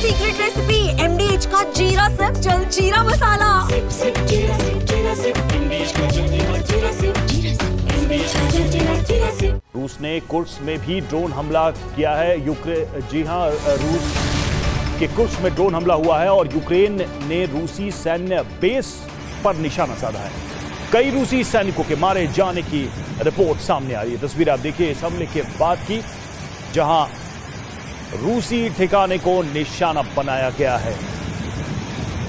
Secret recipe MDH का जीरा SIP jaljeera मसाला। SIP SIP जीरा सिप MDH का जलजीरा जीरा सिप MDH का जलजीरा जीरा सिप। रूस ने कुर्स्क में भी ड्रोन हमला किया है। जी हां, रूस के कुर्स्क में ड्रोन हमला हुआ है और यूक्रेन ने रूसी सैन्य बेस पर निशाना साधा है। कई रूसी सैनिकों के मारे जाने की रिपोर्ट सामने आ रही है। तस्वीर आप देखिए इस हमले के बाद की, जहां रूसी ठिकाने को निशाना बनाया गया है।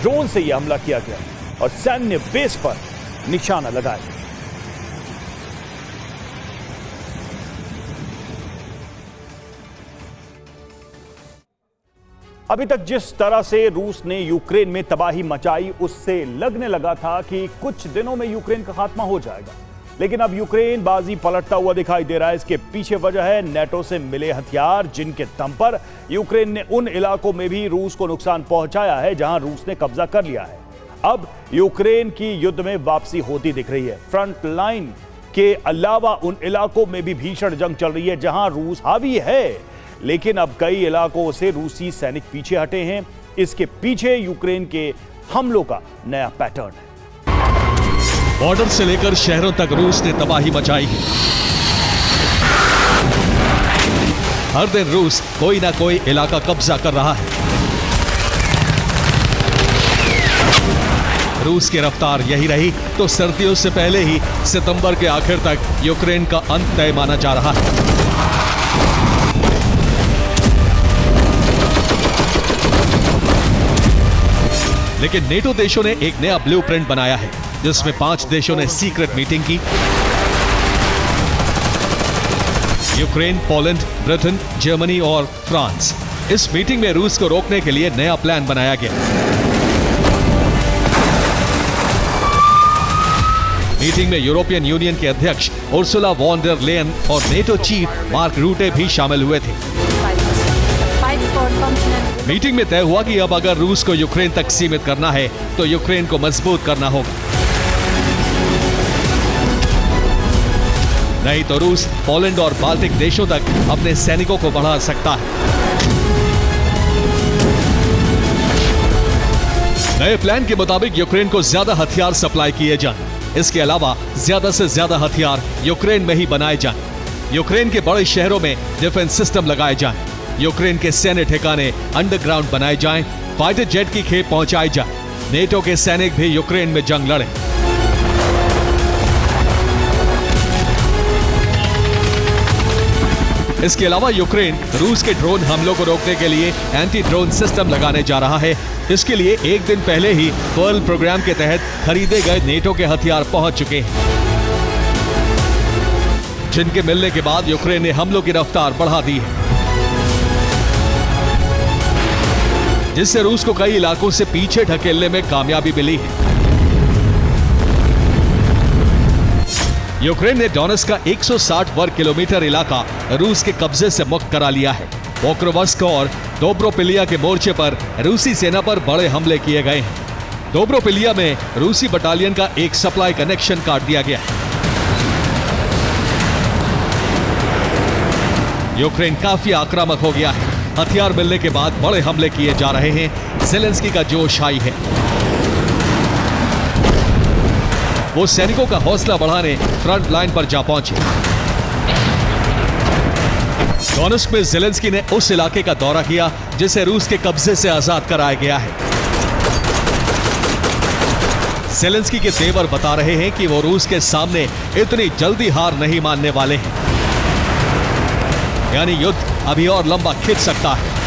ड्रोन से यह हमला किया गया और सैन्य बेस पर निशाना लगाया गया। अभी तक जिस तरह से रूस ने यूक्रेन में तबाही मचाई, उससे लगने लगा था कि कुछ दिनों में यूक्रेन का खात्मा हो जाएगा, लेकिन अब यूक्रेन बाजी पलटता हुआ दिखाई दे रहा है। इसके पीछे वजह है नेटो से मिले हथियार, जिनके दम पर यूक्रेन ने उन इलाकों में भी रूस को नुकसान पहुंचाया है जहां रूस ने कब्जा कर लिया है। अब यूक्रेन की युद्ध में वापसी होती दिख रही है। फ्रंट लाइन के अलावा उन इलाकों में भी भीषण जंग चल रही है जहां रूस हावी है, लेकिन अब कई इलाकों से रूसी सैनिक पीछे हटे हैं। इसके पीछे यूक्रेन के हमलों का नया पैटर्न है। बॉर्डर से लेकर शहरों तक रूस ने तबाही मचाई है। हर दिन रूस कोई ना कोई इलाका कब्जा कर रहा है। रूस की रफ्तार यही रही तो सर्दियों से पहले ही सितंबर के आखिर तक यूक्रेन का अंत तय माना जा रहा है। लेकिन नेटो देशों ने एक नया ब्लूप्रिंट बनाया है, जिसमें 5 देशों ने सीक्रेट मीटिंग की। यूक्रेन, पोलैंड, ब्रिटेन, जर्मनी और फ्रांस। इस मीटिंग में रूस को रोकने के लिए नया प्लान बनाया गया। मीटिंग में यूरोपियन यूनियन के अध्यक्ष उर्सुला वॉन डर लेयन और नेटो चीफ मार्क रूटे भी शामिल हुए थे। मीटिंग में तय हुआ कि अब अगर रूस को यूक्रेन तक सीमित करना है तो यूक्रेन को मजबूत करना होगा, नहीं तो रूस पोलैंड और बाल्टिक देशों तक अपने सैनिकों को बढ़ा सकता है। नए प्लान के मुताबिक यूक्रेन को ज्यादा हथियार सप्लाई किए जाएं। इसके अलावा ज्यादा से ज्यादा हथियार यूक्रेन में ही बनाए जाएं। यूक्रेन के बड़े शहरों में डिफेंस सिस्टम लगाए जाएं। यूक्रेन के सैन्य ठिकाने अंडरग्राउंड बनाए जाएं, फाइटर जेट की खेप पहुंचाई जाए। नेटो के सैनिक भी यूक्रेन में जंग लड़े। इसके अलावा यूक्रेन रूस के ड्रोन हमलों को रोकने के लिए एंटी ड्रोन सिस्टम लगाने जा रहा है। इसके लिए एक दिन पहले ही पर्ल प्रोग्राम के तहत खरीदे गए नेटो के हथियार पहुंच चुके हैं, जिनके मिलने के बाद यूक्रेन ने हमलों की रफ्तार बढ़ा दी है, जिससे रूस को कई इलाकों से पीछे ढकेलने में कामयाबी मिली है। यूक्रेन ने डोनेट्स्क का 160 वर्ग किलोमीटर इलाका रूस के कब्जे से मुक्त करा लिया है। पोक्रोवस्क और दोब्रोपिलिया के मोर्चे पर रूसी सेना पर बड़े हमले किए गए हैं। दोब्रोपिलिया में रूसी बटालियन का एक सप्लाई कनेक्शन काट दिया गया। यूक्रेन काफी आक्रामक हो गया है। हथियार मिलने के बाद बड़े हमले किए जा रहे हैं। ज़ेलेंस्की का जोश हाई है। वो सैनिकों का हौसला बढ़ाने फ्रंट लाइन पर जा पहुंचे। डोनेट्स्क में ज़ेलेंस्की ने उस इलाके का दौरा किया जिसे रूस के कब्जे से आजाद कराया गया है। ज़ेलेंस्की के तेवर बता रहे हैं कि वो रूस के सामने इतनी जल्दी हार नहीं मानने वाले हैं, यानी युद्ध अभी और लंबा खिंच सकता है,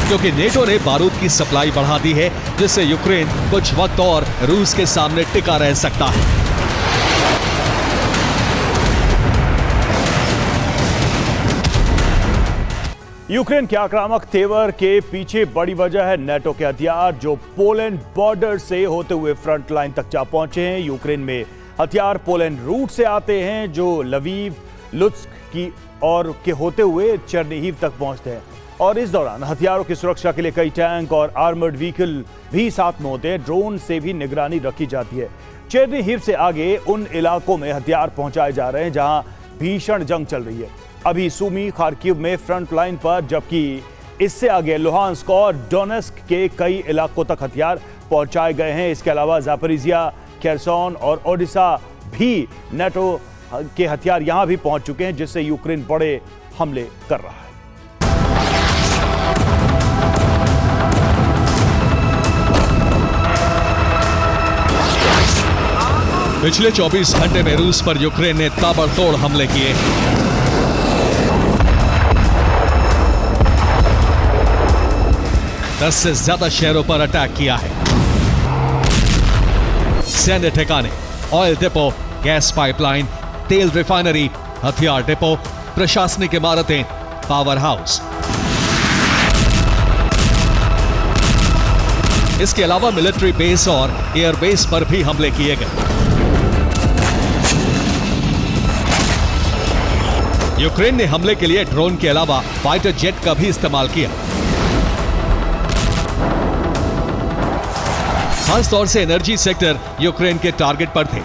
क्योंकि नेटो ने बारूद की सप्लाई बढ़ा दी है, जिससे यूक्रेन कुछ वक्त और रूस के सामने टिका रह सकता है। यूक्रेन के आक्रामक तेवर के पीछे बड़ी वजह है नेटो के हथियार, जो पोलैंड बॉर्डर से होते हुए फ्रंट लाइन तक जा पहुंचे हैं। यूक्रेन में हथियार पोलैंड रूट से आते हैं, जो लवीव, लुत्स्क की और के होते हुए चेर्निहिव तक पहुंचते हैं, और इस दौरान हथियारों की सुरक्षा के लिए कई टैंक और आर्मर्ड व्हीकल भी साथ में होते हैं। ड्रोन से भी निगरानी रखी जाती है। चेर्निहिव से आगे उन इलाकों में हथियार पहुंचाए जा रहे हैं जहां भीषण जंग चल रही है। अभी सुमी, खार्किव में फ्रंट लाइन पर, जबकि इससे आगे लुहांस्क और डोनेस्क के कई इलाकों तक हथियार पहुंचाए गए हैं। इसके अलावा जापोरिजिया, खेरसोन और ओडिशा भी नेटो के हथियार यहां भी पहुंच चुके हैं, जिससे यूक्रेन बड़े हमले कर रहा है। पिछले 24 घंटे में रूस पर यूक्रेन ने ताबड़तोड़ हमले किए। दस से ज्यादा शहरों पर अटैक किया है। सैन्य ठिकाने, ऑयल डिपो, गैस पाइपलाइन, तेल रिफाइनरी, हथियार डिपो, प्रशासनिक इमारतें, पावर हाउस। इसके अलावा मिलिट्री बेस और एयरबेस पर भी हमले किए गए। यूक्रेन ने हमले के लिए ड्रोन के अलावा फाइटर जेट का भी इस्तेमाल किया। खास तौर से एनर्जी सेक्टर यूक्रेन के टारगेट पर थे।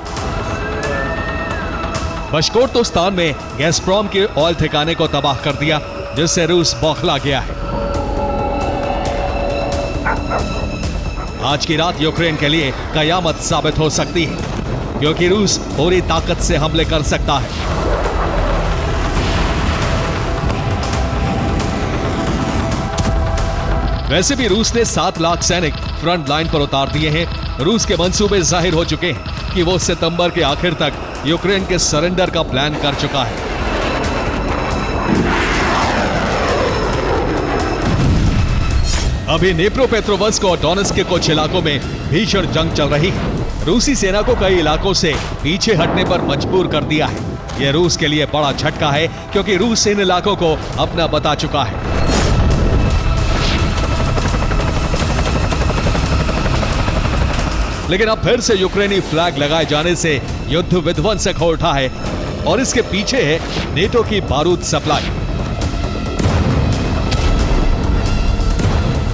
बशकोर्तोस्तान में गैसप्रॉम के ऑयल ठिकाने को तबाह कर दिया, जिससे रूस बौखला गया है। आज की रात यूक्रेन के लिए कयामत साबित हो सकती है, क्योंकि रूस पूरी ताकत से हमले कर सकता है। वैसे भी रूस ने 7 लाख सैनिक फ्रंट लाइन पर उतार दिए हैं। रूस के मंसूबे जाहिर हो चुके हैं कि वो सितंबर के आखिर तक यूक्रेन के सरेंडर का प्लान कर चुका है। अभी ड्नीप्रोपेट्रोव्स्क और डोनेत्स्क के कुछ इलाकों में भीषण जंग चल रही है। रूसी सेना को कई इलाकों से पीछे हटने पर मजबूर कर दिया है। यह रूस के लिए बड़ा झटका है, क्योंकि रूस इन इलाकों को अपना बता चुका है। लेकिन अब फिर से यूक्रेनी फ्लैग लगाए जाने से युद्ध विध्वंसक हो उठा है, और इसके पीछे है नेटो की बारूद सप्लाई,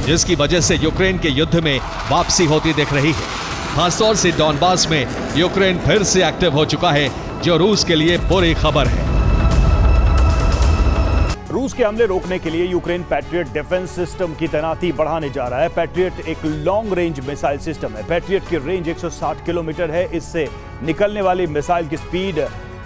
जिसकी वजह से यूक्रेन के युद्ध में वापसी होती दिख रही है। खासतौर से डॉनबास में यूक्रेन फिर से एक्टिव हो चुका है, जो रूस के लिए बुरी खबर है। रूस के हमले रोकने के लिए यूक्रेन पैट्रियट डिफेंस सिस्टम की तैनाती बढ़ाने जा रहा है। पैट्रियट एक लॉन्ग रेंज मिसाइल सिस्टम है। पैट्रियट की रेंज 160 किलोमीटर है। इससे निकलने वाली मिसाइल की स्पीड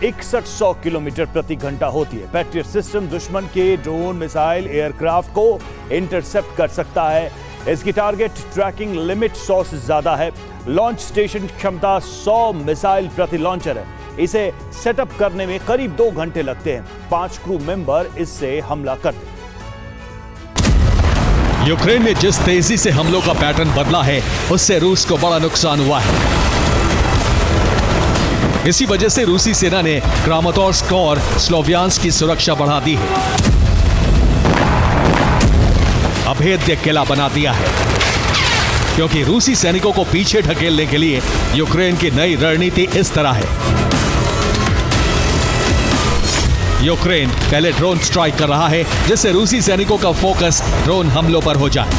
6100 किलोमीटर प्रति घंटा होती है। पैट्रियट सिस्टम दुश्मन के ड्रोन, मिसाइल, एयरक्राफ्ट को इंटरसेप्ट कर सकता है। इसकी टारगेट ट्रैकिंग लिमिट 100 से ज्यादा है। लॉन्च स्टेशन क्षमता 100 मिसाइल प्रति लॉन्चर है। इसे सेटअप करने में करीब 2 घंटे लगते हैं। 5 क्रू मेंबर इससे हमला करते हैं। यूक्रेन ने जिस तेजी से हमलों का पैटर्न बदला है, उससे रूस को बड़ा नुकसान हुआ है। इसी वजह से रूसी सेना ने क्रामातोर्स्क और स्लोवियांस्क की सुरक्षा बढ़ा दी है, अभेद्य किला बना दिया है, क्योंकि रूसी सैनिकों को पीछे ढकेलने के लिए यूक्रेन की नई रणनीति इस तरह है। यूक्रेन पहले ड्रोन स्ट्राइक कर रहा है, जिससे रूसी सैनिकों का फोकस ड्रोन हमलों पर हो जाए।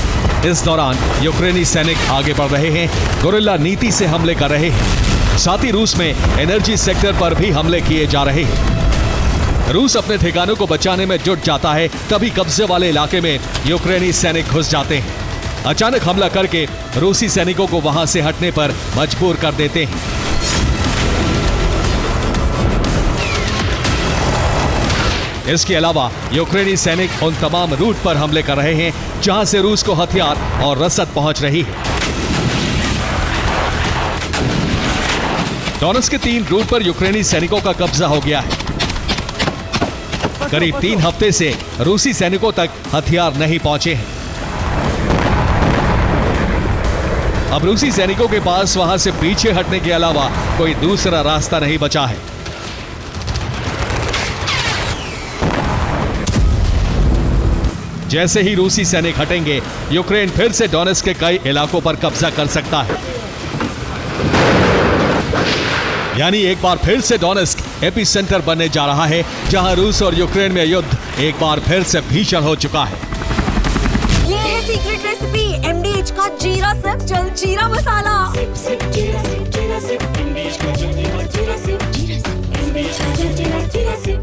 इस दौरान यूक्रेनी सैनिक आगे बढ़ रहे हैं, गुरिल्ला नीति से हमले कर रहे हैं। साथ ही रूस में एनर्जी सेक्टर पर भी हमले किए जा रहे हैं। रूस अपने ठिकानों को बचाने में जुट जाता है, तभी कब्जे वाले इलाके में यूक्रेनी सैनिक घुस जाते हैं। अचानक हमला करके रूसी सैनिकों को वहां से हटने पर मजबूर कर देते हैं। इसके अलावा यूक्रेनी सैनिक उन तमाम रूट पर हमले कर रहे हैं जहां से रूस को हथियार और रसद पहुंच रही है। डोनेत्स्क के 3 रूट पर यूक्रेनी सैनिकों का कब्जा हो गया है। करीब 3 हफ्ते से रूसी सैनिकों तक हथियार नहीं पहुंचे हैं। अब रूसी सैनिकों के पास वहां से पीछे हटने के अलावा कोई दूसरा रास्ता नहीं बचा है। जैसे ही रूसी सैनिक हटेंगे, यूक्रेन फिर से डोनेत्स्क के कई इलाकों पर कब्जा कर सकता है। यानी एक बार फिर से डोनेत्स्क एपी सेंटर बनने जा रहा है, जहां रूस और यूक्रेन में युद्ध एक बार फिर से भीषण हो चुका है। ये है सीक्रेट रेसिपी MDH का जीरा सिप जलजीरा मसाला। सिप सिप जीरा सिप MDH का जलजीरा जीरा सिप MDH का जलजीरा जीरा सिप।